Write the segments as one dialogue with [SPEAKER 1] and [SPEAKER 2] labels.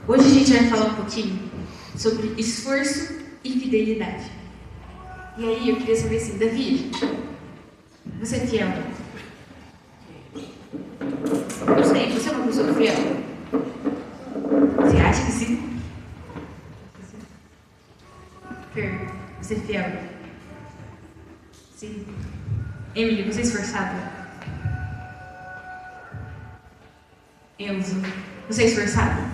[SPEAKER 1] Hoje a gente vai falar um pouquinho sobre esforço e fidelidade. E aí eu queria saber assim, Davi, você é fiel? Eu sei, você é uma pessoa fiel? Você acha que sim? Fer, você é fiel? Sim. Emily, você é esforçada? Enzo, você é esforçado?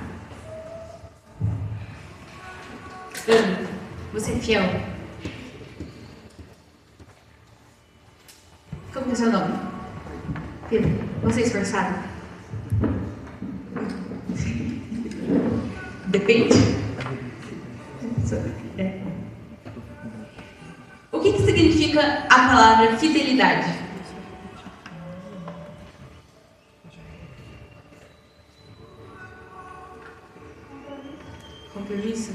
[SPEAKER 1] Ana, você é fiel? Como que é o seu nome? Pedro, você é esforçado? Depende. É. O que significa a palavra fidelidade? Compromisso?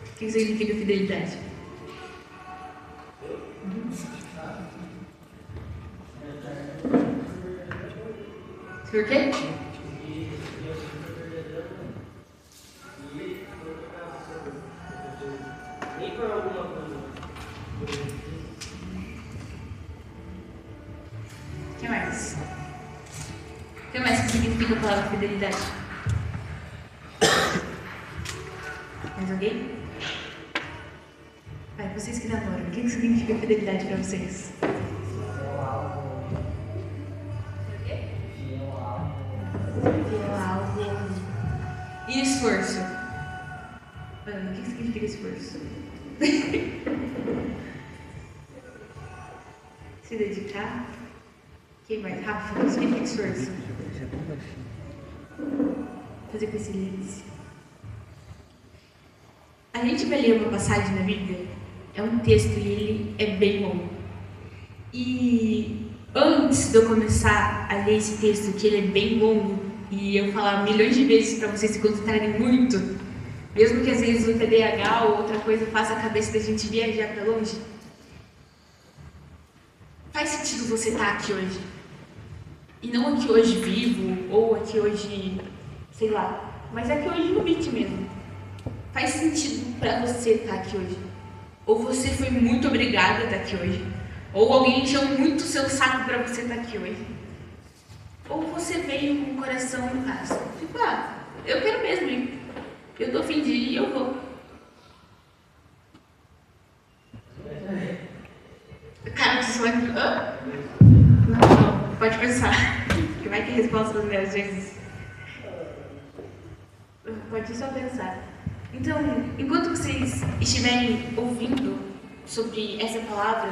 [SPEAKER 1] O que significa fidelidade? Por quê? O que mais? O que mais que significa a palavra fidelidade? Mais alguém? Vai, vocês que namoram, o que significa fidelidade para vocês? Fiel a algo. E esforço? Ana, o que significa esforço? Se dedicar? Quem mais? Rafa, o que significa esforço? Fazer com excelência. A gente vai ler uma passagem na Bíblia, é um texto e ele é bem longo. E antes de eu começar a ler esse texto, que ele é bem longo, e eu falar milhões de vezes para vocês se concentrarem muito, mesmo que às vezes o TDAH ou outra coisa faça a cabeça da gente viajar para longe, faz sentido você estar aqui hoje. E não aqui hoje vivo, ou aqui hoje, sei lá, mas aqui hoje no beat mesmo. Faz sentido para você estar aqui hoje. Ou você foi muito obrigada a estar aqui hoje. Ou alguém encheu muito o seu saco para você estar aqui hoje. Ou você veio com o coração em paz. Tipo, eu quero mesmo ir. Eu tô a fim de ir e eu vou. Cara, você vai... Não, pode pensar. Que vai que a resposta das minhas vezes. Pode só pensar. Então, enquanto vocês estiverem ouvindo sobre essa palavra,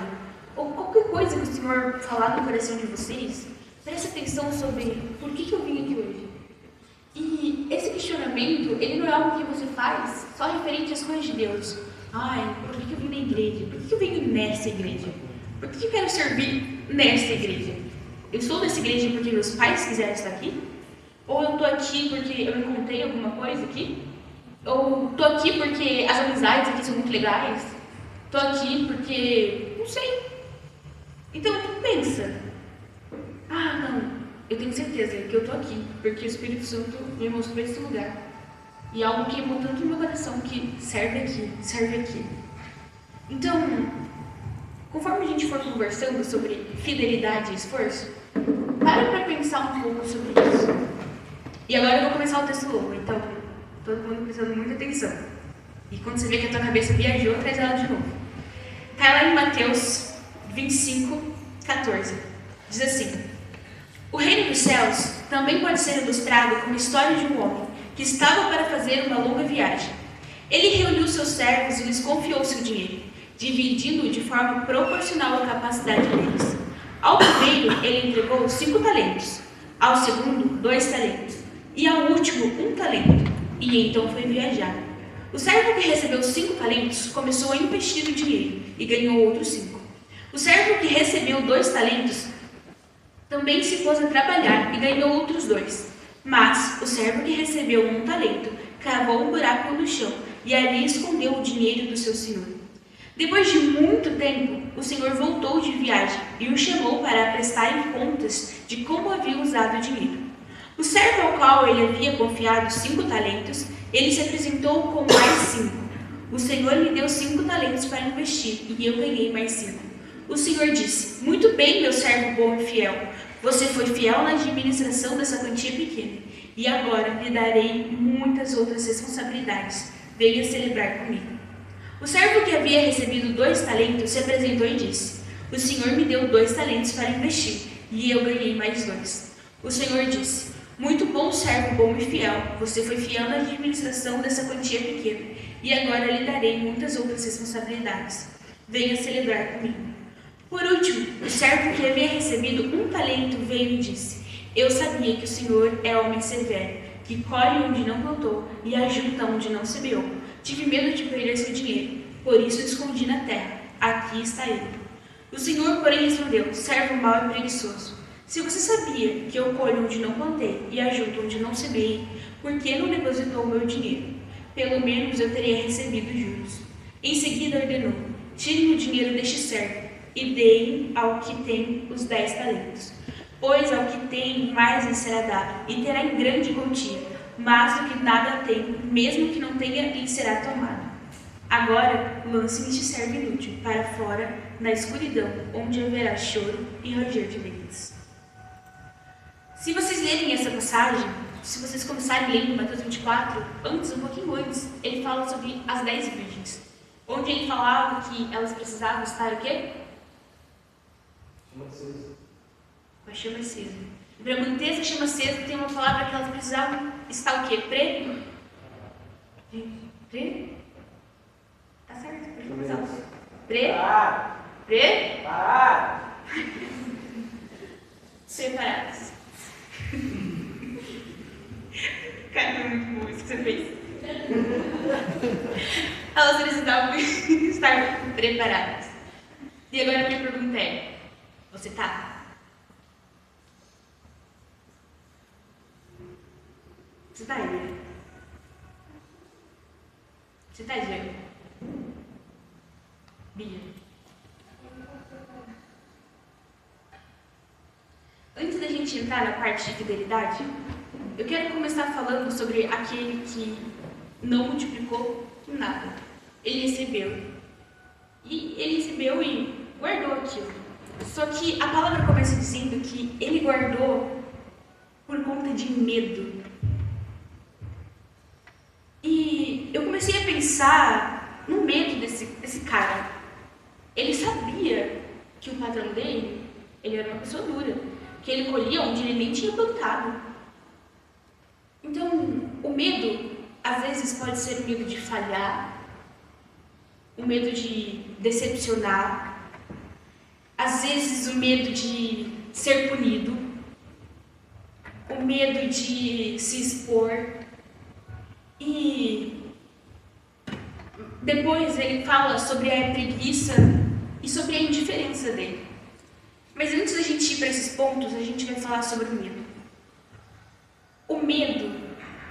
[SPEAKER 1] ou qualquer coisa que o Senhor falar no coração de vocês, preste atenção sobre por que eu vim aqui hoje. E esse questionamento, ele não é algo que você faz só referente às coisas de Deus. Por que eu vim na igreja? Por que eu venho nessa igreja? Por que eu quero servir nessa igreja? Eu estou nessa igreja porque meus pais quiseram estar aqui? Ou eu estou aqui porque eu encontrei alguma coisa aqui? Ou estou aqui porque as amizades aqui são muito legais? Estou aqui porque... não sei. Então, tu pensa. Não, eu tenho certeza que eu estou aqui porque o Espírito Santo me mostrou esse lugar. E algo queimou tanto no meu coração que serve aqui, serve aqui. Então, conforme a gente for conversando sobre fidelidade e esforço, para pensar um pouco sobre isso. E agora eu vou começar o texto longo, então todo mundo prestando muita atenção. E quando você vê que a tua cabeça viajou, traz ela de novo. Está lá em Mateus 25, 14. Diz assim: o reino dos céus também pode ser ilustrado como a história de um homem que estava para fazer uma longa viagem. Ele reuniu seus servos e lhes confiou seu dinheiro, dividindo-o de forma proporcional à capacidade deles. Ao primeiro, ele entregou 5 talentos, ao segundo, 2 talentos, e ao último, 1 talento, e então foi viajar. O servo que recebeu 5 talentos começou a investir o dinheiro e ganhou outros 5. O servo que recebeu 2 talentos também se pôs a trabalhar e ganhou outros 2. Mas o servo que recebeu 1 talento cavou um buraco no chão e ali escondeu o dinheiro do seu senhor. Depois de muito tempo, o senhor voltou de viagem e o chamou para prestar contas de como havia usado o dinheiro. O servo ao qual ele havia confiado 5 talentos, ele se apresentou com mais 5. O Senhor me deu 5 talentos para investir, e eu ganhei mais 5. O Senhor disse: muito bem, meu servo bom e fiel. Você foi fiel na administração dessa quantia pequena, e agora lhe darei muitas outras responsabilidades. Venha celebrar comigo. O servo que havia recebido 2 talentos se apresentou e disse: o Senhor me deu 2 talentos para investir, e eu ganhei mais 2. O Senhor disse: muito bom, servo bom e fiel. Você foi fiel na administração dessa quantia pequena, e agora lhe darei muitas outras responsabilidades. Venha celebrar comigo. Por último, o servo que havia recebido 1 talento veio e disse: eu sabia que o Senhor é homem severo, que colhe onde não plantou e ajunta onde não semeou. Tive medo de perder seu dinheiro, por isso o escondi na terra. Aqui está ele. O Senhor, porém, respondeu: servo mau e preguiçoso. Se você sabia que eu colho onde não plantei e ajunto onde não semeei, por que não depositou o meu dinheiro? Pelo menos eu teria recebido juros. Em seguida ordenou: tirem o dinheiro deste servo e deem ao que tem os 10 talentos. Pois ao que tem, mais lhe será dado, e terá em grande quantia. Mas do que nada tem, mesmo que não tenha, lhe será tomado. Agora lance este servo inútil para fora, na escuridão, onde haverá choro e ranger de dentes. Se vocês lerem essa passagem, se vocês começarem lendo Mateus 24, um pouquinho antes, ele fala sobre as 10 virgens, onde ele falava que elas precisavam estar o quê? Com a chama acesa. E para manter essa chama acesa, tem uma palavra que elas precisavam estar o quê? Tá certo? Separadas. Cara, é muito bom isso que você fez. Elas precisavam estar preparadas. E agora a minha pergunta é: você tá? Você tá aí? Você tá, Diego? Bia? Antes da gente entrar na parte de fidelidade, eu quero começar falando sobre aquele que não multiplicou nada. Ele recebeu. E ele recebeu e guardou aquilo. Só que a palavra começa dizendo que ele guardou por conta de medo. E eu comecei a pensar no medo desse cara. Ele sabia que o patrão dele, ele era uma pessoa dura, que ele colhia onde ele nem tinha plantado. Então, o medo, às vezes, pode ser o medo de falhar, o medo de decepcionar, às vezes o medo de ser punido, o medo de se expor. E depois ele fala sobre a preguiça e sobre a indiferença dele. Mas antes da gente ir para esses pontos, a gente vai falar sobre o medo. O medo,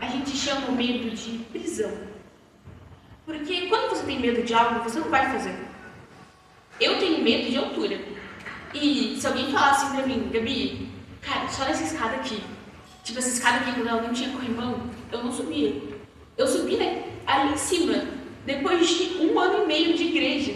[SPEAKER 1] a gente chama o medo de prisão. Porque quando você tem medo de algo, você não vai fazer. Eu tenho medo de altura. E se alguém falasse pra mim: Gabi, cara, só nessa escada aqui. Tipo, essa escada aqui, quando ela não tinha corrimão, eu não subia. Eu subi, né, ali em cima, depois de 1 ano e meio de igreja.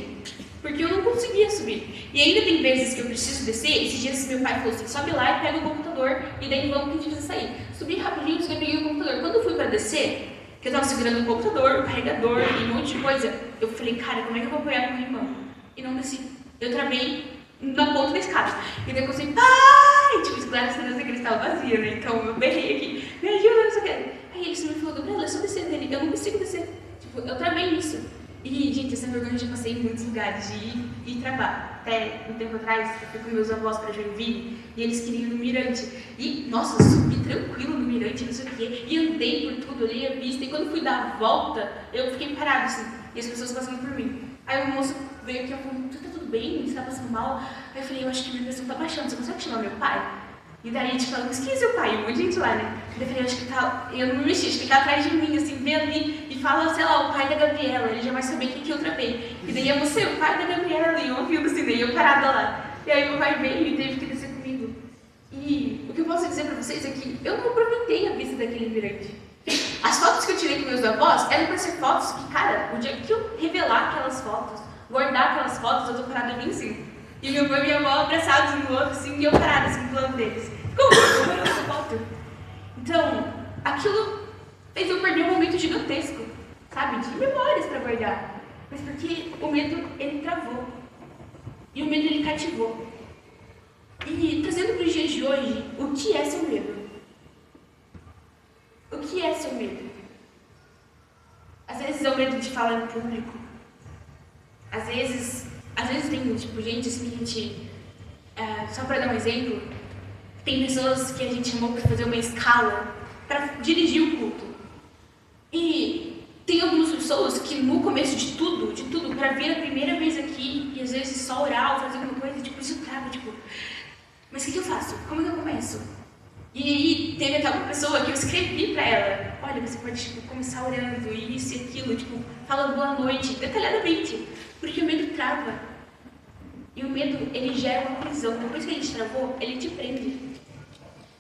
[SPEAKER 1] Porque eu não conseguia subir. E ainda tem vezes que eu preciso descer. Esses dias meu pai falou assim: sobe lá e pega o computador e daí vamos que a gente precisa sair. Subi rapidinho, só peguei o computador. Quando eu fui pra descer, que eu tava segurando o computador, o carregador e um monte de coisa, eu falei: cara, como é que eu vou apoiar com o meu irmão? E não desci. Eu travei na ponta da escada. E daí eu consegui: pai! Tipo, graças a Deus a igreja estava vazia, né? Então eu berrei aqui: me ajuda, não sei o que. Aí ele me falou: Gabriela, é só descer dele. Eu não consigo descer. Tipo, eu travei nisso. E, gente, essa vergonha eu já passei em muitos lugares de ir e trabalhar. Até um tempo atrás, eu fui com meus avós para Joinville e eles queriam ir no Mirante. E, nossa, eu subi tranquilo no Mirante, não sei o quê. E andei por tudo, olhei a vista. E quando fui dar a volta, eu fiquei parado assim. E as pessoas passando por mim. Aí o moço veio aqui e falou: tá tudo bem? Você tá passando mal? Aí eu falei: eu acho que minha pressão tá baixando. Você consegue chamar meu pai? E daí, tipo, ela disse: quem é seu pai? Um monte de gente lá, né? Daí eu falei: acho que tá... Eu não me mexi, acho que ele tá atrás de mim, assim, vem ali e fala, sei lá, o pai da Gabriela. Ele já vai saber quem que eu travei. E daí é você, o pai da Gabriela ali, ouvindo assim, daí eu parada lá. E aí meu pai veio e teve que descer comigo. E o que eu posso dizer para vocês é que eu não aproveitei a vista daquele mirante. As fotos que eu tirei com meus avós eram para ser fotos que, cara, o dia que eu revelar aquelas fotos, guardar aquelas fotos, eu tô parada bem assim. E meu avô e minha avó abraçados um no outro, assim, e eu parada assim, do lado deles. Como eu vou essa foto? Então, aquilo fez eu perder um momento gigantesco, sabe, de memórias para guardar. Mas porque o medo, ele travou. E o medo, ele cativou. E trazendo para os dias de hoje, o que é seu medo? O que é seu medo? Às vezes é o medo de falar em público. Às vezes tem, tipo, gente assim que a gente... só para dar um exemplo, tem pessoas que a gente chamou para fazer uma escala para dirigir o culto. E tem algumas pessoas que no começo de tudo, para vir a primeira vez aqui, e às vezes só orar ou fazer alguma coisa, tipo, isso trava, tipo... Mas o que eu faço? Como é que eu começo? E aí teve até uma pessoa que eu escrevi pra ela, olha, você pode tipo, começar orando, isso e aquilo, tipo, fala boa noite, detalhadamente, porque o medo trava. E o medo, ele gera uma prisão, depois que ele te travou, ele te prende.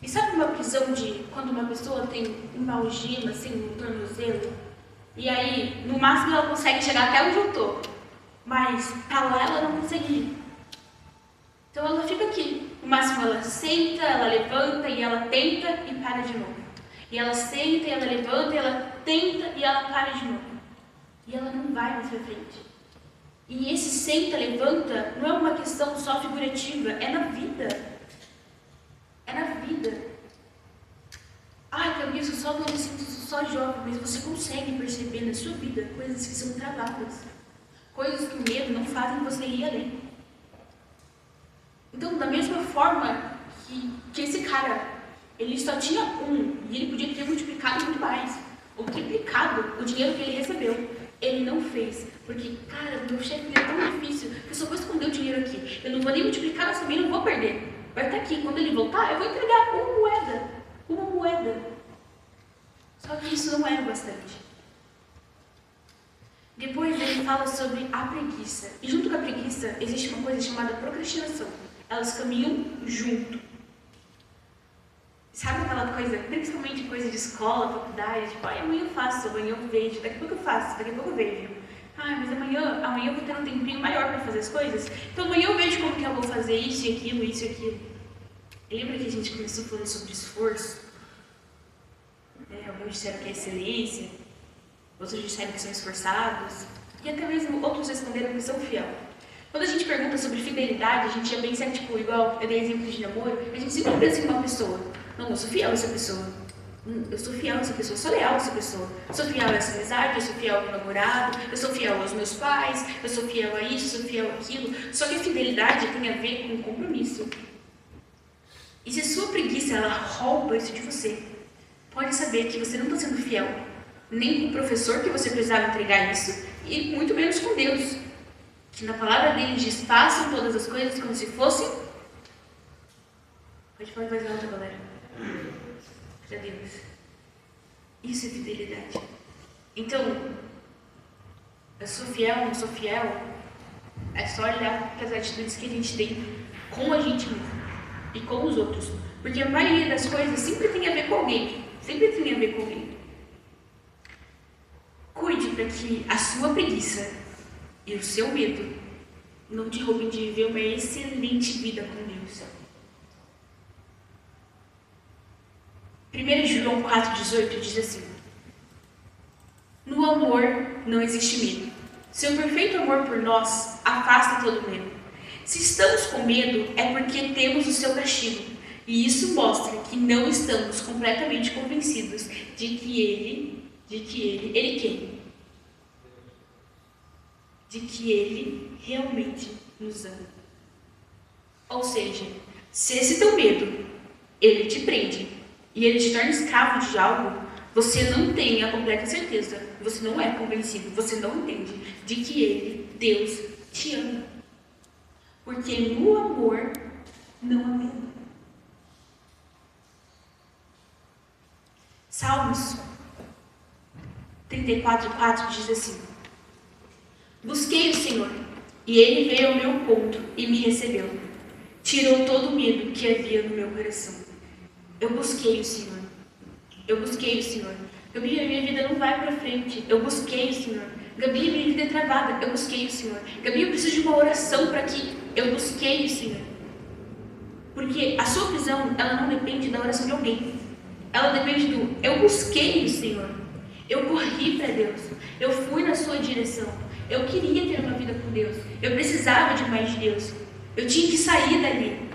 [SPEAKER 1] E sabe uma prisão de quando uma pessoa tem uma algema, assim, no tornozelo? E aí, no máximo ela consegue chegar até onde eu tô, mas pra lá ela não consegue ir. Então ela fica aqui. No máximo ela senta, ela levanta e ela tenta e para de novo. E ela senta e ela levanta e ela tenta e ela para de novo. E ela não vai mais pra frente. E esse senta, levanta não é uma questão só figurativa, é na vida. É na vida. Ai, Camila, eu só adolescente, eu sou só jovem, mas você consegue perceber na sua vida coisas que são travadas. Coisas que o medo não fazem você ir além. Então, da mesma forma que esse cara, ele só tinha e ele podia ter multiplicado muito mais, ou triplicado o dinheiro que ele recebeu. Ele não fez, porque, cara, meu chefe é tão difícil, que eu só vou esconder o dinheiro aqui. Eu não vou nem multiplicar, mas também não vou perder. Vai estar aqui, quando ele voltar, eu vou entregar uma moeda. Só que isso não era bastante. Depois ele fala sobre a preguiça. E junto com a preguiça, existe uma coisa chamada procrastinação. Elas caminham junto. Sabe aquela coisa, principalmente coisa de escola, faculdade, tipo, amanhã eu faço, amanhã eu vejo, daqui a pouco eu faço, daqui a pouco eu vejo. Mas amanhã eu vou ter um tempinho maior para fazer as coisas, então amanhã eu vejo como que eu vou fazer isso e aquilo, isso e aquilo. Lembra que a gente começou falando sobre esforço? Alguns disseram que é excelência, outros disseram que são esforçados, e até mesmo outros responderam que são fiel. Quando a gente pergunta sobre fidelidade, a gente já pensa, tipo, igual eu dei exemplo de namoro, a gente sempre pensa em uma pessoa. Não, eu sou fiel a essa pessoa. Eu sou fiel a essa pessoa, eu sou leal a essa pessoa. Eu sou fiel a essa amizade, eu sou fiel ao meu namorado, eu sou fiel aos meus pais, eu sou fiel a isso, eu sou fiel àquilo. Só que a fidelidade tem a ver com compromisso. E se a sua preguiça, ela rouba isso de você, pode saber que você não está sendo fiel, nem com o professor que você precisava entregar isso, e muito menos com Deus. Que na palavra dele diz, façam todas as coisas como se fossem... Pode falar mais alto, galera. Para Deus. Isso é fidelidade. Então, eu sou fiel, não sou fiel, é só olhar para as atitudes que a gente tem com a gente mesmo e com os outros. Porque a maioria das coisas sempre tem a ver com alguém. Sempre tem a ver com alguém. Cuide para que a sua preguiça e o seu medo não te roubem de viver uma excelente vida com Deus. 1 João 4,18 diz assim: no amor não existe medo. Seu perfeito amor por nós afasta todo medo. Se estamos com medo, é porque temos o seu castigo. E isso mostra que não estamos completamente convencidos de que ele realmente nos ama. Ou seja, se esse teu medo, ele te prende e ele te torna escravo de algo, você não tem a completa certeza, você não é convencido, você não entende de que ele, Deus, te ama. Porque no amor não há medo. Salmos 34,4 diz assim: busquei o Senhor, e Ele veio ao meu ponto e me recebeu. Tirou todo o medo que havia no meu coração. Eu busquei o Senhor. Eu busquei o Senhor. Gabi, a minha vida não vai para frente. Eu busquei o Senhor. Gabi, a minha vida é travada. Eu busquei o Senhor. Gabi, eu preciso de uma oração para que eu busquei o Senhor. Porque a sua prisão, ela não depende da oração de alguém. Ela depende do eu busquei o Senhor. Eu corri para Deus. Eu fui na sua direção. Eu queria ter uma vida com Deus. Eu precisava de mais de Deus. Eu tinha que sair dali.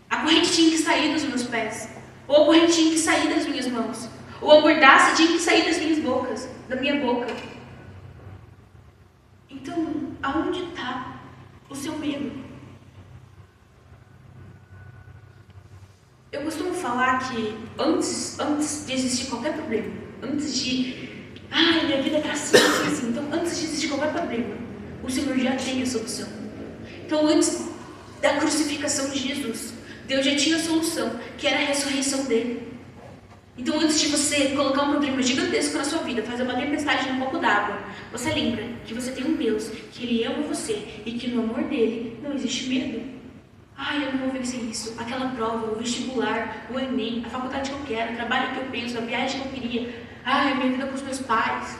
[SPEAKER 1] A corrente tinha que sair dos meus pés. Ou a corrente tinha que sair das minhas mãos. Ou a mordaça tinha que sair das minhas bocas, da minha boca. Então, aonde está o seu medo? Eu costumo falar que antes de existir qualquer problema, antes de minha vida está assim, então antes de existir qualquer problema, o Senhor já tem a solução. Então antes da crucificação de Jesus, Deus já tinha a solução, que era a ressurreição dele. Então antes de você colocar um problema gigantesco na sua vida, fazer uma tempestade num copo d'água, você lembra que você tem um Deus, que Ele ama você e que no amor dele não existe medo. Eu não vou vencer isso, aquela prova, o vestibular, o Enem, a faculdade que eu quero, o trabalho que eu penso, a viagem que eu queria, a minha vida com os meus pais,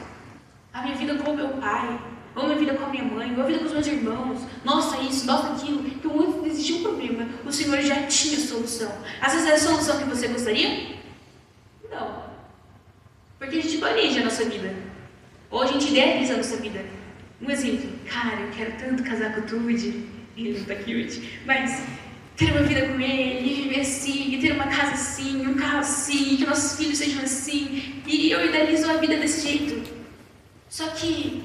[SPEAKER 1] a minha vida com o meu pai, ou a minha vida com a minha mãe, ou a vida com os meus irmãos, nossa isso, nossa aquilo. Então antes de existir um problema, o Senhor já tinha solução. Às vezes é a solução que você gostaria? Não. Porque a gente planeja a nossa vida, ou a gente idealiza a nossa vida. Um exemplo, cara, eu quero tanto casar com o Tude, ele não tá aqui hoje, mas ter uma vida com ele, e viver assim, e ter uma casa assim, um carro assim, que nossos filhos sejam assim, e eu idealizo a vida desse jeito. Só que,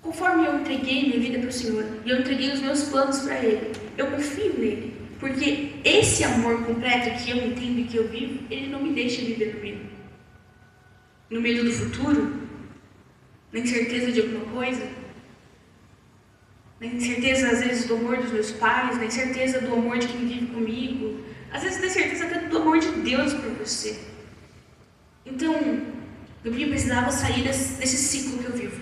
[SPEAKER 1] conforme eu entreguei minha vida para o Senhor, e eu entreguei os meus planos para Ele, eu confio nele, porque esse amor completo que eu entendo e que eu vivo, Ele não me deixa viver no medo. No medo do futuro, na incerteza de alguma coisa, na incerteza, às vezes, do amor dos meus pais, na incerteza do amor de quem vive comigo, às vezes na incerteza até do amor de Deus por você. Então, eu precisava sair desse ciclo que eu vivo.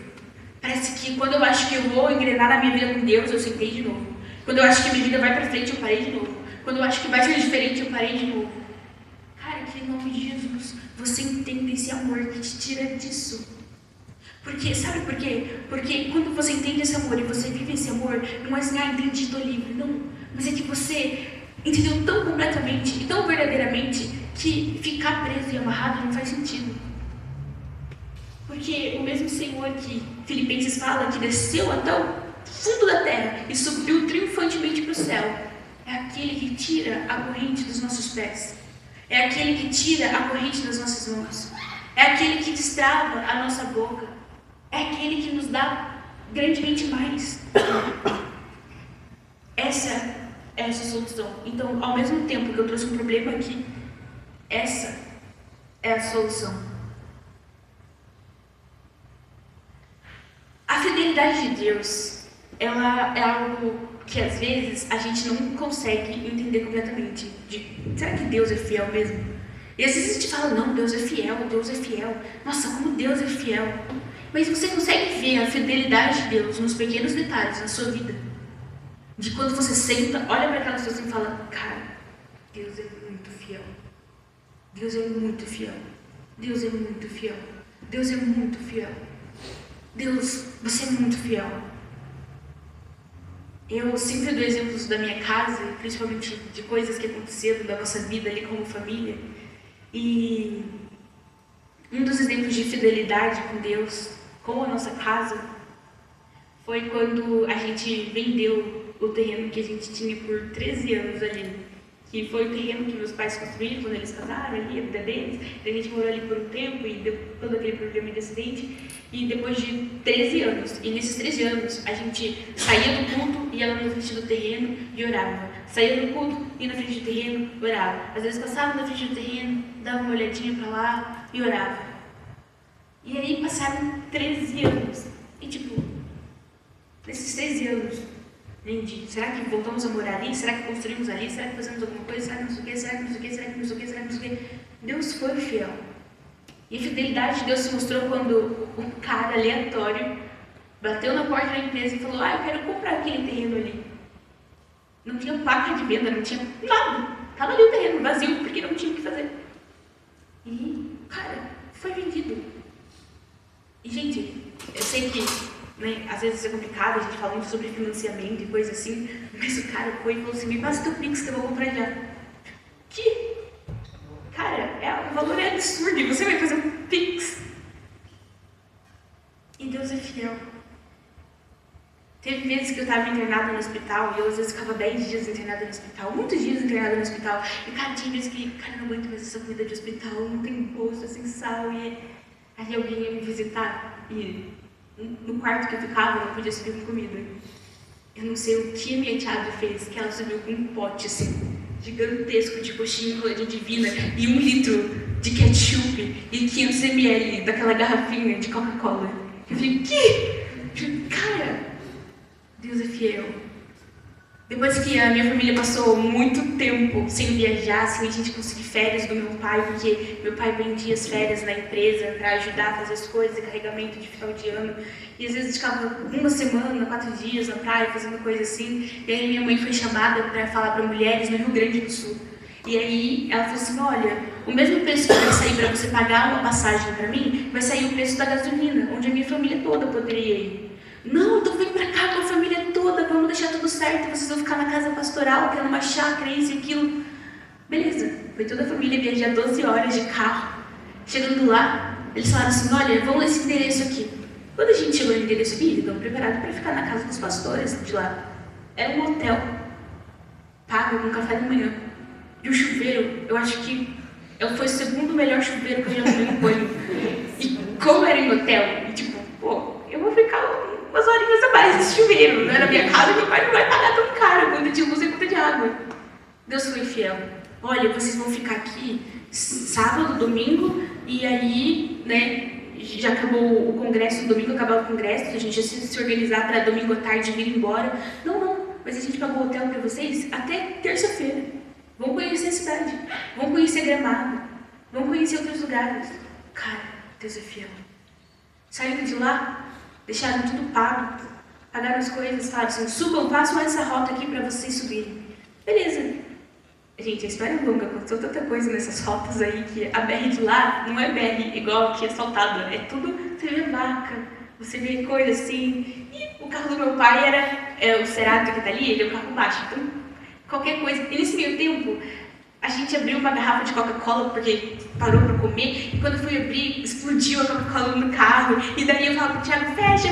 [SPEAKER 1] Parece que quando eu acho que eu vou engrenar na minha vida com Deus, eu sentei de novo. Quando eu acho que minha vida vai pra frente, eu parei de novo. Quando eu acho que vai ser diferente, eu parei de novo. Cara, que em nome de Jesus, você entenda esse amor que te tira disso. Porque, sabe por quê? Porque quando você entende esse amor e você vive esse amor, não é assim, entendi, estou livre. Não, mas é que você entendeu tão completamente e tão verdadeiramente que ficar preso e amarrado não faz sentido. Porque o mesmo Senhor que Filipenses fala, que desceu até o fundo da terra e subiu triunfantemente para o céu, é aquele que tira a corrente dos nossos pés. É aquele que tira a corrente das nossas mãos. É aquele que destrava a nossa boca. É aquele que nos dá grandemente mais. Essa é a solução. Então, ao mesmo tempo que eu trouxe um problema aqui, essa é a solução. A fidelidade de Deus, ela é algo que às vezes a gente não consegue entender completamente. Será que Deus é fiel mesmo? E às vezes a gente fala, não, Deus é fiel, Deus é fiel. Nossa, como Deus é fiel. Mas você consegue ver a fidelidade de Deus nos pequenos detalhes na sua vida? De quando você senta, olha para aquela situação e fala, cara, Deus é muito fiel. Deus é muito fiel. Deus é muito fiel. Deus é muito fiel. Deus, você é muito fiel. Eu sempre dou exemplos da minha casa, principalmente de coisas que aconteceram da nossa vida ali como família. E um dos exemplos de fidelidade com Deus, com a nossa casa, foi quando a gente vendeu o terreno que a gente tinha por 13 anos ali. Que foi o terreno que meus pais construíram quando eles casaram ali, a vida deles. A gente morou ali por um tempo e deu todo aquele problema de acidente. E depois de 13 anos, e nesses 13 anos, a gente saía do culto, ia lá na frente do terreno e orava. Saía do culto, ia na frente do terreno e orava. Às vezes passava na frente do terreno, dava uma olhadinha pra lá e orava. E aí passaram 13 anos. E nesses 13 anos, será que voltamos a morar ali? Será que construímos ali? Será que fazemos alguma coisa? Será que não sei o quê? Será que não sei o quê? Será que não sei o quê? Será que não sei o quê? Deus foi fiel. E a fidelidade de Deus se mostrou quando um cara aleatório bateu na porta da empresa e falou, eu quero comprar aquele terreno ali. Não tinha placa de venda, não tinha nada. Tava ali o terreno vazio, porque não tinha o que fazer. E, cara, foi vendido. E, gente, eu sei que, né, às vezes é complicado, a gente fala muito sobre financiamento e coisa assim, mas o cara foi e falou assim, me passa teu Pix que eu vou comprar já. Que? Cara, o valor é absurdo e você vai fazer um Pix. E Deus é fiel. Teve vezes que eu estava internada no hospital e eu às vezes ficava 10 dias internada no hospital, muitos dias internada no hospital. E cara, tinha vezes que, cara, não aguento mais essa comida de hospital, não tem gosto, sem sal. E aí alguém ia me visitar e no quarto que eu ficava não podia subir com comida. Eu não sei o que a minha tia fez, que ela subiu com um pote assim, gigantesco de coxinha enroladinha divina e 1 litro de ketchup e 500 ml daquela garrafinha de Coca-Cola. Eu falei, que? Cara, Deus é fiel. Depois que a minha família passou muito tempo sem viajar, sem a gente conseguir férias do meu pai, porque meu pai vendia as férias na empresa para ajudar a fazer as coisas, carregamento de final de ano, e às vezes ficava 1 semana, 4 dias na praia fazendo coisa assim, e aí minha mãe foi chamada para falar para mulheres no Rio Grande do Sul. E aí ela falou assim, olha, o mesmo preço que vai sair para você pagar uma passagem para mim, vai sair o preço da gasolina, onde a minha família toda poderia ir. Não, então vem pra cá com a família toda, vamos deixar tudo certo, vocês vão ficar na casa pastoral, que é numa chácara, isso e aquilo. Beleza, foi toda a família viajar 12 horas de carro. Chegando lá, eles falaram assim, olha, vamos nesse endereço aqui. Quando a gente chegou no endereço aqui, eles estão preparados para ficar na casa dos pastores de lá. Era um hotel, pago com café da manhã. E o chuveiro, eu acho que foi o segundo melhor chuveiro que eu já tomei no banho. E como era em hotel, e tipo, pô, eu vou ficar umas horinhas a mais nesse chuveiro, né? Na minha casa, meu pai não vai pagar tão caro quando de luz e conta de água. Deus foi fiel. Olha, vocês vão ficar aqui sábado, domingo, e aí, né, já acabou o congresso, no domingo acabava o congresso, a gente ia se organizar para domingo à tarde vir embora. Não, mas a gente pagou o hotel para vocês até terça-feira. Vão conhecer a cidade, vão conhecer Gramado, vão conhecer outros lugares. Cara, Deus é fiel. Saindo de lá, deixaram tudo pago, pagaram as coisas, falaram assim, subam, façam essa rota aqui para vocês subirem. Beleza. Gente, a história é longa, aconteceu tanta coisa nessas rotas aí, que a BR de lá não é BR igual aqui asfaltada, é tudo, você vê vaca, você vê coisa assim, e o carro do meu pai era o Cerato que tá ali, ele é o carro baixo, então qualquer coisa. E nesse meio tempo, a gente abriu uma garrafa de Coca-Cola porque parou para comer, e quando eu fui abrir, explodiu a Coca-Cola no carro, e daí eu falava pro Thiago, fecha,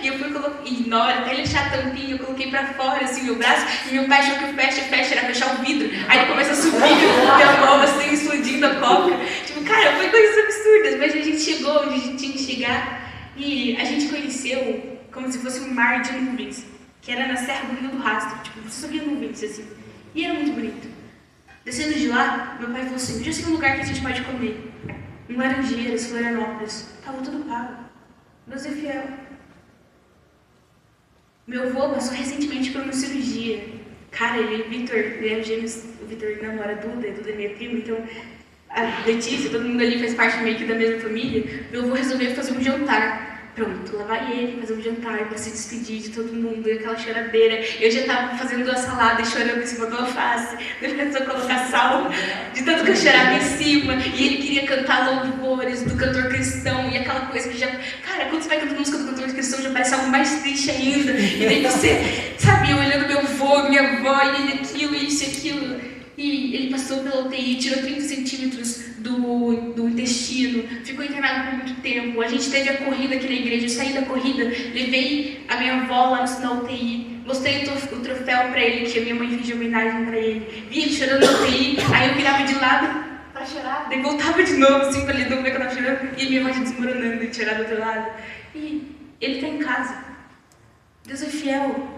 [SPEAKER 1] e eu fui colocar, e na hora até ele achar a tampinha, eu coloquei para fora, assim, meu braço, e meu pai achou que o fecha era fechar o vidro, aí ele começa a subir, minha mão assim, explodindo a Coca, tipo, cara, foi coisas absurdas, mas a gente chegou onde a gente tinha que chegar, e a gente conheceu como se fosse um mar de nuvens, que era na Serra do Rio do Rastro, tipo, você subia nuvens, assim, e era muito bonito. Descendo de lá, meu pai falou assim, já sei um lugar que a gente pode comer. Em Laranjeiras, Florianópolis. Tava tudo pago. Deus é fiel. Meu avô passou recentemente por uma cirurgia. Cara, Vitor, ele é gêmeos, o Vitor namora a Duda é minha prima, então a Letícia, todo mundo ali faz parte meio que da mesma família. Meu avô resolveu fazer um jantar. Pronto, lá vai ele fazer um jantar para se despedir de todo mundo, e aquela choradeira. Eu já estava fazendo a salada e chorando em cima do alface, depois eu colocar sal, de tanto que eu chorava em cima, e ele queria cantar louvores do cantor cristão, e aquela coisa que já... Cara, quando você vai cantando música do cantor cristão, já parece algo mais triste ainda, e daí você, sabe, olhando meu avô, minha avó, e ele aquilo, isso e aquilo. E ele passou pela UTI, tirou 30 centímetros do intestino, ficou internado por muito tempo. A gente teve a corrida aqui na igreja, eu saí da corrida, levei a minha avó lá na UTI, mostrei o troféu para ele, que a minha mãe fez de homenagem para ele. Vi ele chorando na UTI, aí eu virava de lado para chorar, daí voltava de novo, assim, para ele não ver que eu estava chorando, e a minha mãe desmoronando e chorar do outro lado. E ele está em casa. Deus é fiel.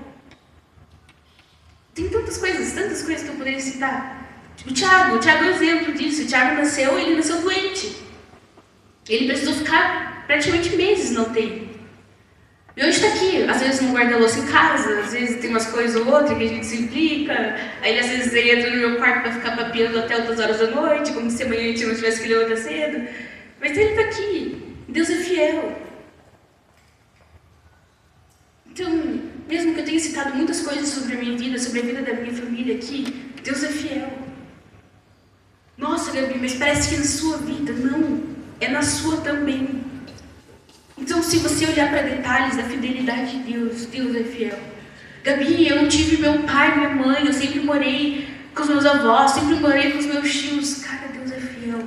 [SPEAKER 1] Tem tantas coisas que eu poderia citar. O Thiago é um exemplo disso. O Thiago ele nasceu doente. Ele precisou ficar praticamente meses na UTI. E hoje está aqui. Às vezes não guarda louça em casa, às vezes tem umas coisas ou outras que a gente se implica. Aí às vezes ele entra no meu quarto para ficar papeando até outras horas da noite, como se amanhã a gente não tivesse que levantar cedo. Mas ele está aqui. Deus é fiel. Então, mesmo que eu tenha citado muitas coisas sobre a minha vida, sobre a vida da minha família aqui, Deus é fiel. mas parece que na sua vida não, é na sua também. Então, se você olhar para detalhes da fidelidade de Deus, Deus é fiel. Gabi, eu não tive meu pai, minha mãe, eu sempre morei com os meus avós, sempre morei com os meus tios. Cara, Deus é fiel.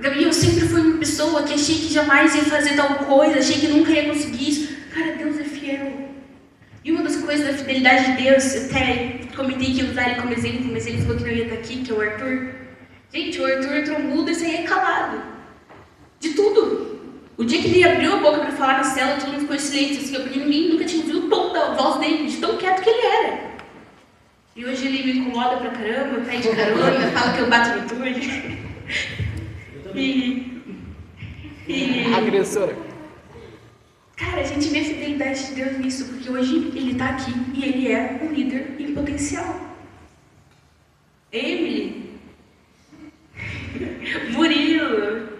[SPEAKER 1] Gabi, eu sempre fui uma pessoa que achei que jamais ia fazer tal coisa, achei que nunca ia conseguir isso. Cara, Deus é fiel. E uma das coisas da fidelidade de Deus, até comentei que ia usar ele como exemplo, mas ele falou que não ia estar aqui, que é o Arthur. Gente, o Arthur entrou mudo e saía calado. De tudo. O dia que ele abriu a boca para falar na cela, todo mundo ficou em silêncio, assim, porque ninguém nunca tinha ouvido o tom da voz dele, de tão quieto que ele era. E hoje ele me incomoda pra caramba, pede carona, fala que eu bato no turno.
[SPEAKER 2] Agressora.
[SPEAKER 1] Cara, a gente vê a fidelidade de Deus nisso, porque hoje ele tá aqui e ele é um líder em potencial. Emily. Murilo.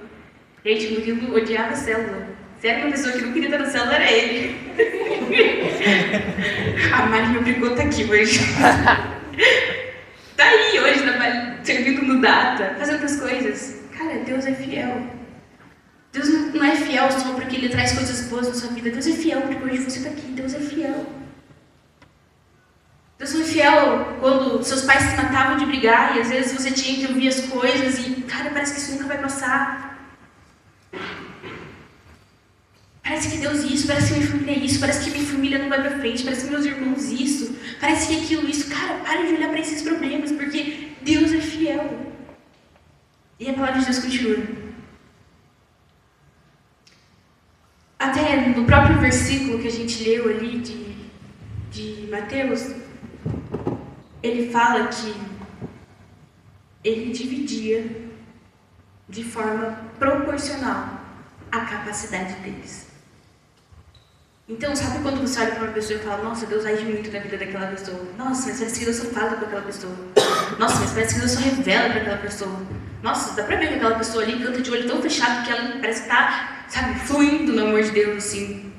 [SPEAKER 1] Gente, Murilo odiava a célula. Se era uma pessoa que não queria estar na célula, era ele. A Mari me obrigou a estar aqui hoje. Tá aí hoje, servindo no Data, fazendo as coisas. Cara, Deus é fiel. Deus não é fiel só porque Ele traz coisas boas na sua vida. Deus é fiel porque hoje você está aqui. Deus é fiel. Deus foi fiel quando seus pais se matavam de brigar e às vezes você tinha que ouvir as coisas e, cara, parece que isso nunca vai passar. Parece que Deus isso, parece que minha família é isso, parece que minha família não vai pra frente, parece que meus irmãos isso, parece que aquilo isso. Cara, pare de olhar para esses problemas, porque Deus é fiel. E a palavra de Deus continua. Até no próprio versículo que a gente leu ali de Mateus, ele fala que ele dividia de forma proporcional a capacidade deles. Então, sabe quando você olha para uma pessoa e fala, nossa, Deus age muito na vida daquela pessoa. Nossa, mas parece que Deus só fala com aquela pessoa. Nossa, mas parece que Deus só revela para aquela pessoa. Nossa, dá pra ver que aquela pessoa ali canta de olho tão fechado que ela parece que tá, sabe, fluindo no amor de Deus, assim.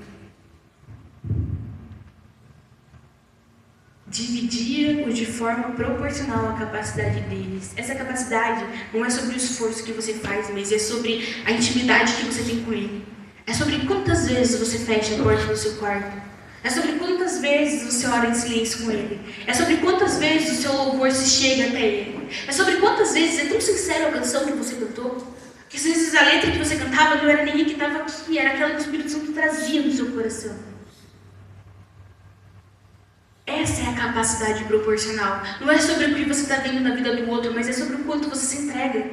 [SPEAKER 1] Dividia-os de forma proporcional à capacidade deles. Essa capacidade não é sobre o esforço que você faz, mas é sobre a intimidade que você tem com Ele. É sobre quantas vezes você fecha a porta do seu quarto. É sobre quantas vezes você ora em silêncio com Ele. É sobre quantas vezes o seu louvor se chega até Ele. É sobre quantas vezes é tão sincera a canção que você cantou, que às vezes a letra que você cantava não era nem a que estava aqui, era aquela que o Espírito Santo trazia no seu coração. Essa é a capacidade proporcional. Não é sobre o que você está vendo na vida do outro, mas é sobre o quanto você se entrega.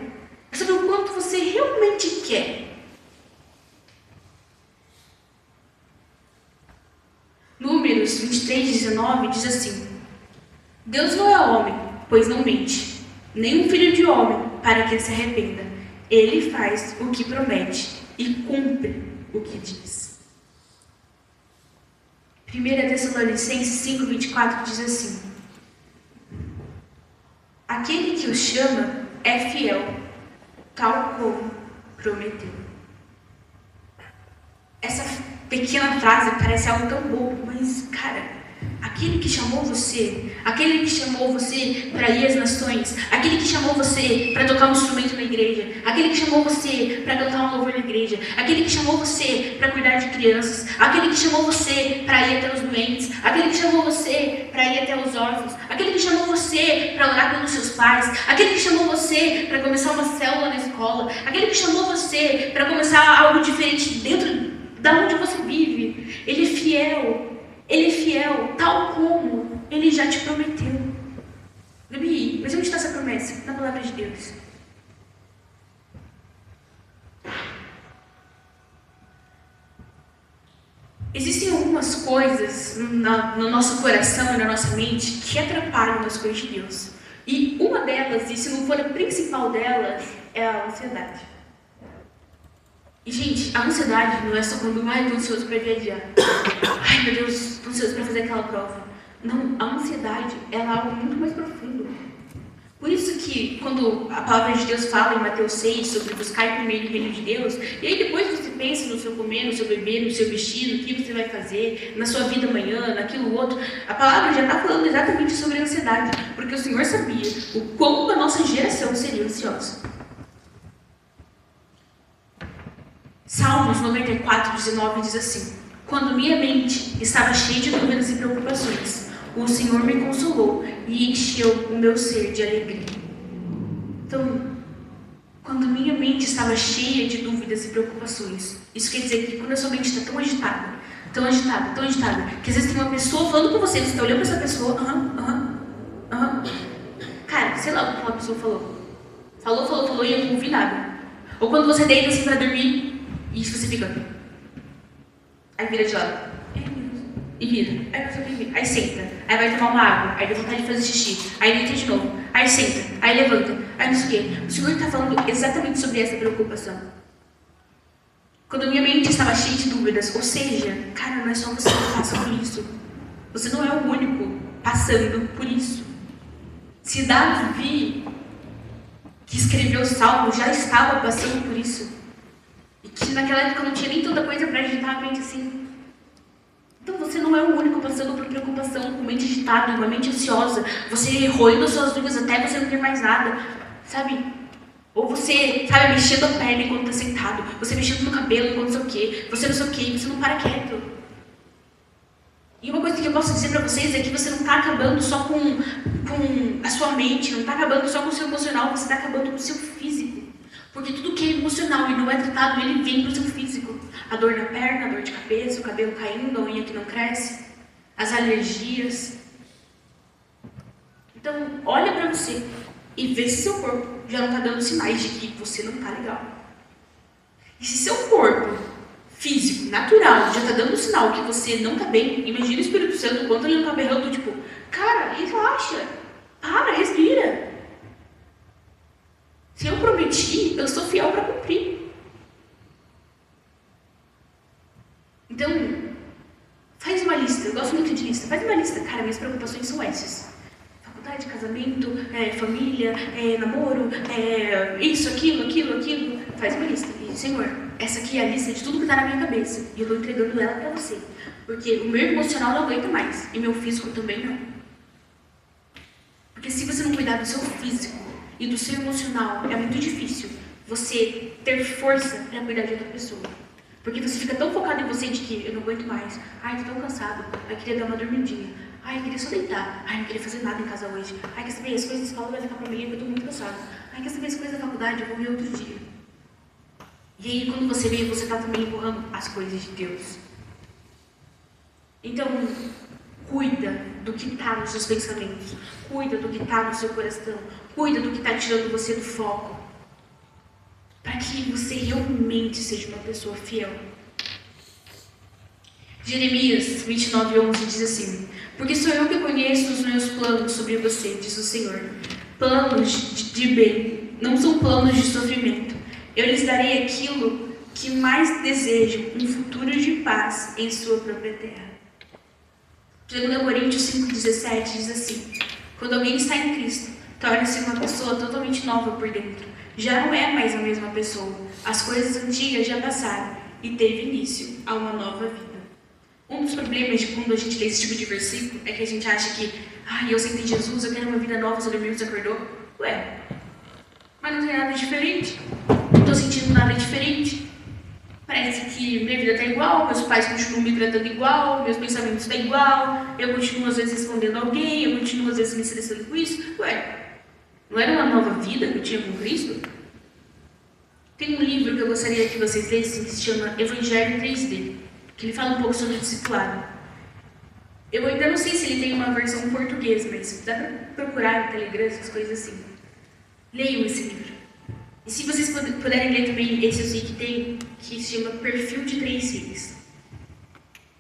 [SPEAKER 1] É sobre o quanto você realmente quer. Números 23:19 diz assim: Deus não é homem, pois não mente, nem um filho de homem, para que ele se arrependa. Ele faz o que promete e cumpre o que diz. 1 Tessalonicenses 5:24 diz assim: Aquele que o chama é fiel, tal como prometeu. Essa pequena frase parece algo tão bobo, mas, cara, aquele que chamou você, aquele que chamou você para ir às nações, aquele que chamou você para tocar um instrumento na igreja, aquele que chamou você para cantar um louvor na igreja, aquele que chamou você para cuidar de crianças, aquele que chamou você para ir até os doentes, aquele que chamou você para ir até os órfãos, aquele que chamou você para orar pelos seus pais, aquele que chamou você para começar uma célula na escola, aquele que chamou você para começar algo diferente dentro da onde você vive. Ele é fiel. Ele é fiel, tal como Ele já te prometeu. Gabi, mas onde está essa promessa? Na palavra de Deus. Existem algumas coisas no nosso coração e na nossa mente que atrapalham as coisas de Deus. E uma delas, e se não for a principal delas, é a ansiedade. E, gente, a ansiedade não é só quando eu estou ansioso para viajar. Ai, meu Deus, estou ansioso para fazer aquela prova. Não, a ansiedade ela é algo muito mais profundo. Por isso que, quando a palavra de Deus fala em Mateus 6 sobre buscar primeiro o reino de Deus, e aí depois você pensa no seu comer, no seu beber, no seu vestir, no que você vai fazer, na sua vida amanhã, naquilo outro, a palavra já está falando exatamente sobre a ansiedade, porque o Senhor sabia o quão a nossa geração seria ansiosa. Salmos 94:19 diz assim: quando minha mente estava cheia de dúvidas e preocupações, o Senhor me consolou e encheu o meu ser de alegria. Então, quando minha mente estava cheia de dúvidas e preocupações, isso quer dizer que quando a sua mente está tão agitada, tão agitada, tão agitada, que às vezes tem uma pessoa falando com você, você está olhando para essa pessoa, cara, sei lá o que aquela pessoa falou. Falou e eu não ouvi nada. Ou quando você deita assim para dormir e você fica, aí vira de lado, e vira, aí senta, aí vai tomar uma água, aí dá vontade de fazer xixi, aí deita de novo, aí senta, aí levanta, aí não sei o quê. O Senhor está falando exatamente sobre essa preocupação. Quando minha mente estava cheia de dúvidas, ou seja, cara, não é só você que passa por isso. Você não é o único passando por isso. Se Davi, que escreveu o Salmo, já estava passando por isso, e que naquela época não tinha nem tanta coisa para agitar a mente assim, então você não é o único passando por preocupação, com mente agitada, uma mente ansiosa, você roendo suas unhas até você não ter mais nada, sabe? Ou você, sabe, mexendo a perna enquanto está sentado, você mexendo no cabelo enquanto não sei o quê, você não para quieto. E uma coisa que eu posso dizer para vocês é que você não está acabando só com a sua mente, não está acabando só com o seu emocional, você está acabando com o seu físico. Porque tudo que é emocional e não é tratado, ele vem para o seu físico. A dor na perna, a dor de cabeça, o cabelo caindo, a unha que não cresce, as alergias. Então, olha para você e vê se seu corpo já não está dando sinais de que você não está legal. E se seu corpo físico, natural, já está dando sinal que você não está bem, imagina o Espírito Santo quando ele não está berrando, tipo, cara, relaxa, para, respira. Se eu prometi, eu sou fiel para cumprir. Então, faz uma lista. Eu gosto muito de lista. Faz uma lista. Cara, minhas preocupações são essas. Faculdade, casamento, família, namoro, isso, aquilo. Faz uma lista. E, Senhor, essa aqui é a lista de tudo que está na minha cabeça. E eu estou entregando ela para você. Porque o meu emocional não aguenta mais. E meu físico também não. Porque se você não cuidar do seu físico e do seu emocional, é muito difícil você ter força para cuidar de outra pessoa. Porque você fica tão focado em você de que eu não aguento mais. Ai, tô tão cansado. Ai, queria dar uma dormidinha. Ai, queria só deitar. Ai, não queria fazer nada em casa hoje. Ai, quer saber? As coisas da escola vai ficar pra mim, eu tô muito cansado. Ai, quer saber? As coisas da faculdade eu vou ver outro dia. E aí, quando você vê, você tá também empurrando as coisas de Deus. Então, cuida do que tá nos seus pensamentos. Cuida do que tá no seu coração. Cuida do que tá tirando você do foco. Para que você realmente seja uma pessoa fiel. Jeremias 29:11 diz assim: porque sou eu que conheço os meus planos sobre você, diz o Senhor. Planos de bem, não são planos de sofrimento. Eu lhes darei aquilo que mais desejam, um futuro de paz em sua própria terra. 2 Coríntios 5:17 diz assim: quando alguém está em Cristo, torna-se uma pessoa totalmente nova por dentro. Já não é mais a mesma pessoa. As coisas antigas já passaram e teve início a uma nova vida. Um dos problemas de quando a gente lê esse tipo de versículo é que a gente acha que eu aceitei Jesus, eu quero uma vida nova, você dormiu, você acordou. Ué, mas não tem nada diferente. Não estou sentindo nada diferente. Parece que minha vida está igual, meus pais continuam me tratando igual, meus pensamentos estão igual, eu continuo às vezes respondendo alguém, eu continuo às vezes me estressando com isso. Ué, não era uma nova vida que eu tinha com Cristo? Tem um livro que eu gostaria que vocês lessem que se chama Evangelho 3D, que ele fala um pouco sobre o discipulado. Eu ainda não sei se ele tem uma versão em português, mas dá para procurar no Telegram, essas coisas assim. Leiam esse livro. E se vocês puderem ler também, esse eu sei que tem, que se chama Perfil de 3 Cs.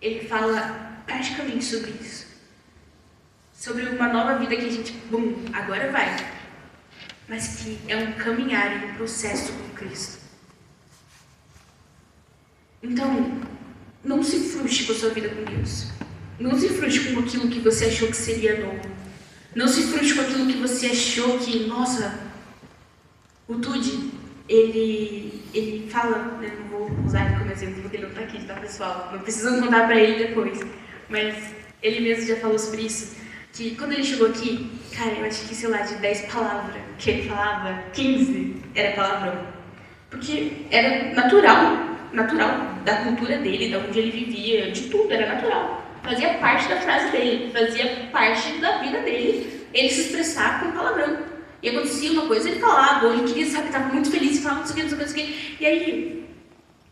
[SPEAKER 1] Ele fala praticamente sobre isso. Sobre uma nova vida que a gente, agora vai. Mas que é um caminhar e um processo com Cristo. Então, não se frustre com a sua vida com Deus. Não se frustre com aquilo que você achou que seria novo. Não se frustre com aquilo que você achou que, nossa, o Tude, ele fala, né, não vou usar ele como exemplo porque ele não está aqui, tá, pessoal? Não precisam contar para ele depois. Mas ele mesmo já falou sobre isso, que quando ele chegou aqui, cara, eu acho que, sei lá, de 10 palavras que ele falava, 15 era palavrão. Porque era natural natural da cultura dele, de onde ele vivia, de tudo, era natural. Fazia parte da frase dele, fazia parte da vida dele, ele se expressar com palavrão. E acontecia uma coisa, ele falava, ou ele queria, sabe, estava muito feliz e falava não sei o que, não sei o que. E aí,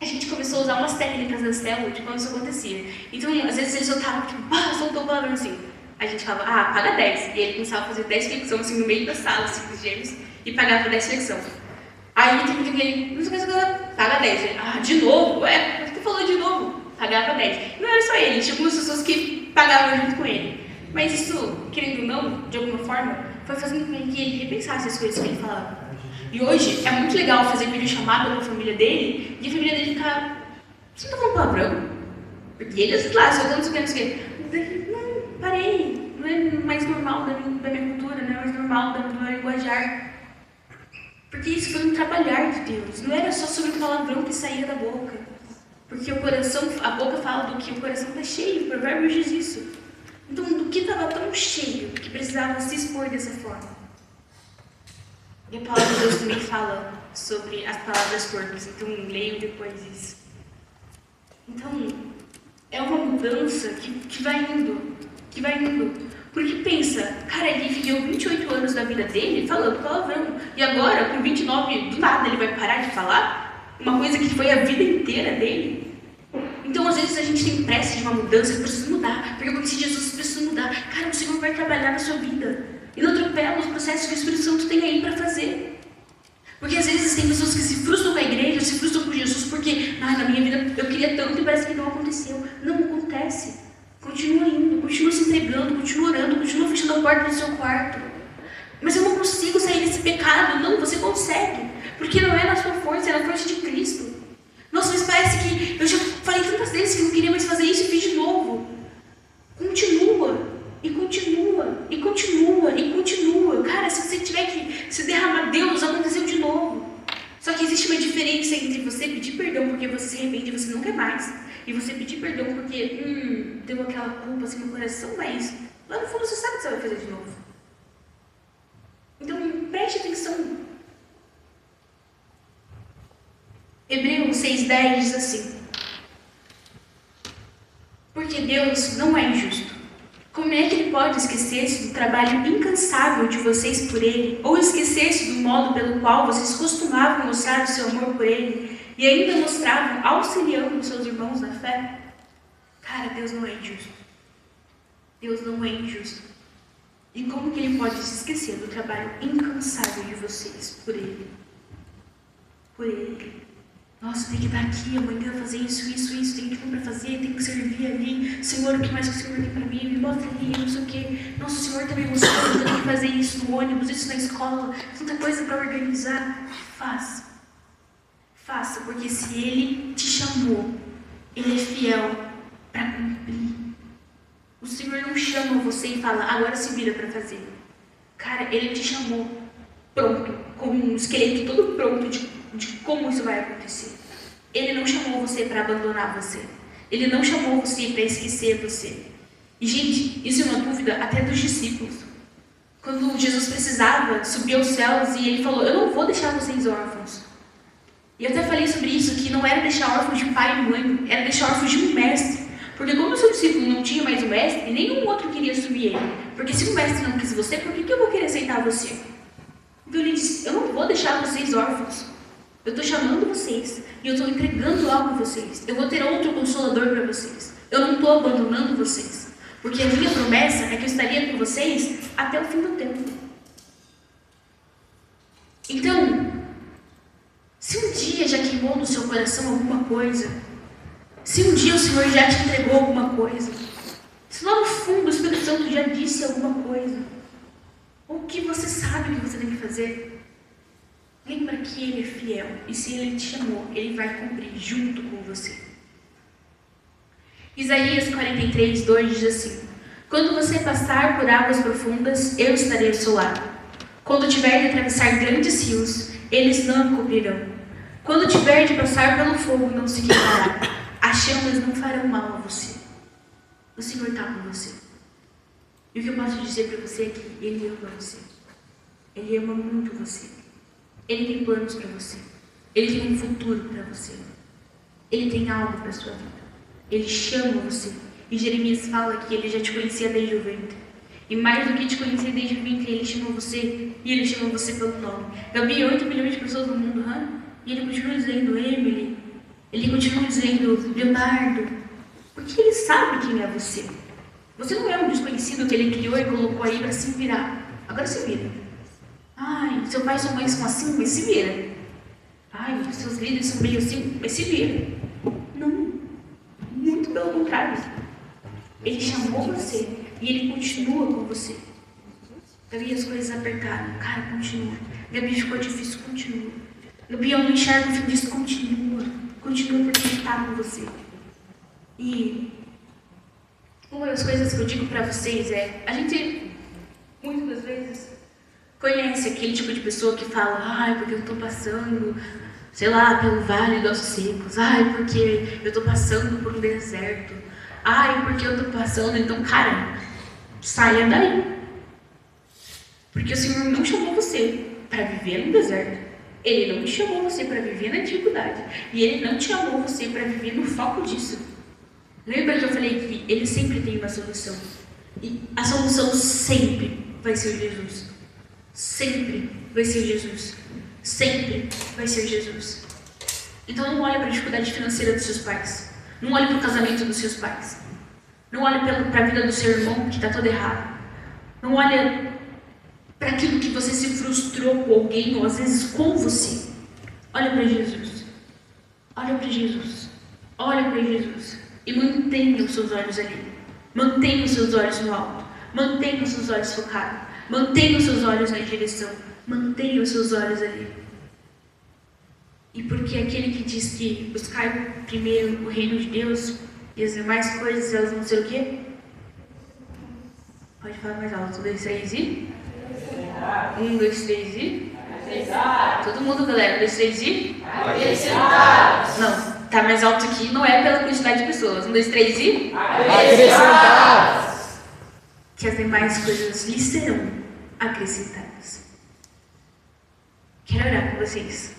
[SPEAKER 1] a gente começou a usar umas técnicas da célula de como isso acontecia. Então, às vezes ele soltava, tipo, soltou o palavrão assim. A gente falava, paga 10. E ele começava a fazer 10 flexões assim no meio da sala, assim, dos gêmeos, e pagava 10 flexões. Aí tem que ele, não sei o que, paga 10. Ele, de novo? Ué, você falou de novo? Pagava 10. Não era só ele, tinha algumas pessoas que pagavam junto com ele. Mas isso, querendo ou não, de alguma forma, foi fazendo com que ele repensasse as coisas que ele falava. E hoje é muito legal fazer videochamada com a família dele e a família dele ficar, você tá falando palavrão? Porque eles lá, soltando não sei o que, não, parei, não é mais normal da minha cultura, não é mais normal do meu linguajar. Porque isso foi um trabalhar de Deus, não era só sobre o palavrão que saía da boca. Porque o coração, a boca fala do que o coração está cheio, o provérbio diz isso. Então, do que estava tão cheio que precisava se expor dessa forma? E a palavra de Deus também fala sobre as palavras torpes, então leiam depois isso. Então, é uma mudança que vai indo, Porque pensa, cara, ele viveu 28 anos da vida dele falando palavrão. E agora, com 29, do nada, ele vai parar de falar? Uma coisa que foi a vida inteira dele? Então, às vezes, a gente tem pressa de uma mudança, eu preciso mudar. Porque eu conheci Jesus, eu preciso mudar. Cara, o Senhor vai trabalhar na sua vida. E não atropela os processos que o Espírito Santo tem aí para fazer. Porque às vezes tem pessoas que se frustram com a igreja, se frustram com Jesus, porque na minha vida eu queria tanto e parece que não aconteceu. Não acontece. Continua indo, continua se entregando, continua orando, continua fechando a porta do seu quarto. Mas eu não consigo sair desse pecado. Não, você consegue. Porque não é na sua força, é na força de Cristo. Nossa, mas parece que eu já falei tantas vezes que não queria mais fazer isso e fiz de novo. Continua. E continua, e continua, e continua. Cara, se você tiver que se derramar, Deus, aconteceu de novo. Só que existe uma diferença entre você pedir perdão porque você se arrepende e você não quer mais, e você pedir perdão porque, deu aquela culpa assim no coração, mas lá no fundo você sabe que você vai fazer de novo. Então, preste atenção. Hebreus 6,10 diz assim: porque Deus não é injusto. Como é que ele pode esquecer-se do trabalho incansável de vocês por ele, ou esquecer-se do modo pelo qual vocês costumavam mostrar o seu amor por ele, e ainda mostravam auxiliando os seus irmãos na fé? Cara, Deus não é injusto. Deus não é injusto. E como que ele pode se esquecer do trabalho incansável de vocês por ele? Por ele. Nossa, tem que estar aqui amanhã, fazer isso, tem que ir para fazer, tem que servir ali. Senhor, o que mais que o Senhor tem para mim? Me mostra ali, não sei o quê. Nossa, o Senhor está me mostrando que eu tenho que fazer isso no ônibus, isso na escola, tanta coisa para organizar. Faça. Faça, porque se Ele te chamou, Ele é fiel para cumprir. O Senhor não chama você e fala, agora se vira para fazer. Cara, Ele te chamou pronto, com um esqueleto todo pronto de como isso vai acontecer. Ele não chamou você para abandonar você. Ele não chamou você para esquecer você. E, gente, isso é uma dúvida até dos discípulos. Quando Jesus precisava subir aos céus e ele falou, eu não vou deixar vocês órfãos. E eu até falei sobre isso, que não era deixar órfãos de pai e mãe, era deixar órfãos de um mestre. Porque como o seu discípulo não tinha mais um mestre, nenhum outro queria subir ele. Porque se o mestre não quis você, por que eu vou querer aceitar você? Então ele disse, eu não vou deixar vocês órfãos. Eu estou chamando vocês e eu estou entregando algo a vocês. Eu vou ter outro consolador para vocês. Eu não estou abandonando vocês. Porque a minha promessa é que eu estaria com vocês até o fim do tempo. Então, se um dia já queimou no seu coração alguma coisa, se um dia o Senhor já te entregou alguma coisa, se lá no fundo o Espírito Santo já disse alguma coisa, o que você sabe que você tem que fazer? Lembra que Ele é fiel e se Ele te chamou, Ele vai cumprir junto com você. Isaías 43:2 diz assim: quando você passar por águas profundas, eu estarei ao seu lado. Quando tiver de atravessar grandes rios, eles não me cobrirão. Quando tiver de passar pelo fogo, não se queimará. As chamas não farão mal a você. O Senhor está com você. E o que eu posso dizer para você é que Ele ama você. Ele ama muito você. Ele tem planos para você. Ele tem um futuro para você. Ele tem algo para a sua vida. Ele chama você. E Jeremias fala que ele já te conhecia desde o ventre. E mais do que te conhecer desde o ventre, ele chamou você. E ele chamou você pelo nome. Gabi, 8 milhões de pessoas no mundo, e ele continua dizendo Emily. Ele continua dizendo Leonardo. Porque ele sabe quem é você. Você não é um desconhecido que ele criou e colocou aí para se virar. Agora se vira. Ai, seu pai e sua mãe são assim, mas se vira. Ai, seus líderes são meio assim, mas se vira. Não. Muito pelo contrário. Ele chamou você e ele continua com você. Gabi, as coisas apertaram. Cara, continua. Gabi, ficou difícil, continua. Gabi, eu não enxergo o fim disso, continua. Continua porque ele está com você. E uma das coisas que eu digo para vocês é, a gente, muitas das vezes, conhece aquele tipo de pessoa que fala, ai, porque eu estou passando, sei lá, pelo vale dos ossos secos, ai, porque eu estou passando por um deserto, ai, porque eu estou passando, então, cara, saia daí. Porque o Senhor não chamou você para viver no deserto. Ele não te chamou você para viver na dificuldade. E Ele não te chamou você para viver no foco disso. Lembra que eu falei que Ele sempre tem uma solução? E a solução sempre vai ser Jesus. Sempre vai ser Jesus. Sempre vai ser Jesus. Então não olhe para a dificuldade financeira dos seus pais. Não olhe para o casamento dos seus pais. Não olhe para a vida do seu irmão que está todo errado. Não olhe para aquilo que você se frustrou com alguém ou às vezes com você. Olha para Jesus. Olha para Jesus. Olha para Jesus. E mantenha os seus olhos ali. Mantenha os seus olhos no alto. Mantenha os seus olhos focados. Mantenha os seus olhos na direção. Mantenha os seus olhos ali. E porque aquele que diz que buscar primeiro o reino de Deus e as demais coisas, elas vão ser o quê? Pode falar mais alto. 1, 2, 3 e... 1, 2, 3 e... Todo mundo, galera. 1, 2, 3 e... Não, tá mais alto aqui, não é pela quantidade de pessoas. 1, 2, 3 e... Que as demais coisas lhe serão acrescentadas. Quero orar com vocês.